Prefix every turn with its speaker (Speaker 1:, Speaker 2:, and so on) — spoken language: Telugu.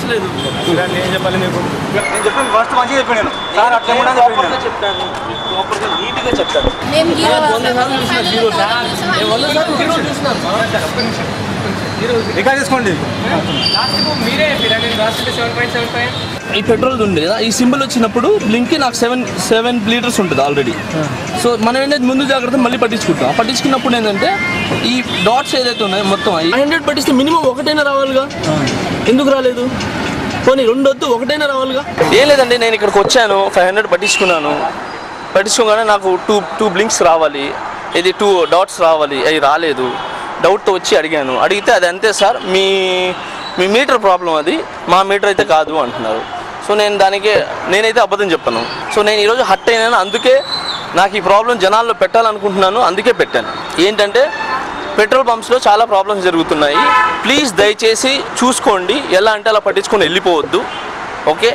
Speaker 1: నచ్చలేదు.
Speaker 2: నేను చెప్పాలి మీకు, నేను చెప్పాను ఫస్ట్ మంచిగా చెప్పాను నేను సార్ అట్లా
Speaker 1: చెప్తాను, ప్రాపర్గా నీట్గా చెప్తాను.
Speaker 3: 100
Speaker 1: సార్లు చూసిన జీరో సార్, 100 సార్లు జీరో చూస్తున్నాను.
Speaker 2: రికార్డ్ చేసుకోండి.
Speaker 1: ఈ పెట్రోల్ ఉంది కదా, ఈ సింబల్ వచ్చినప్పుడు బ్లింక్ నాకు 7 లీటర్స్ ఉంటుంది ఆల్రెడీ. సో మనం ఏంటంటే ముందు జాగ్రత్త మళ్ళీ పట్టించుకున్నప్పుడు ఏంటంటే ఈ డాట్స్ ఏదైతే ఉన్నాయో మొత్తం 500 పట్టిస్తే మినిమం ఒకటైనా రావాలిగా, ఎందుకు రాలేదు? పోనీ 2 వద్దు, ఒకటైనా రావాలిగా. ఏం లేదండి, నేను ఇక్కడికి వచ్చాను, 500 పట్టించుకోగానే నాకు టూ బ్లింక్స్ రావాలి, ఇది 2 డాట్స్ రావాలి, అవి రాలేదు. డౌట్తో వచ్చి అడిగితే అది అంతే సార్, మీ మీటర్ ప్రాబ్లం, అది మా మీటర్ అయితే కాదు అంటున్నారు. సో నేనైతే అబద్ధం చెప్పాను. సో నేను ఈరోజు హట్ అయినాను, అందుకే నాకు ఈ ప్రాబ్లం జనాల్లో పెట్టాలనుకుంటున్నాను, అందుకే పెట్టాను. ఏంటంటే పెట్రోల్ పంప్స్లో చాలా ప్రాబ్లమ్స్ జరుగుతున్నాయి. ప్లీజ్ దయచేసి చూసుకోండి, ఎలా అంటే అలా పట్టించుకొని వెళ్ళిపోవద్దు. ఓకే.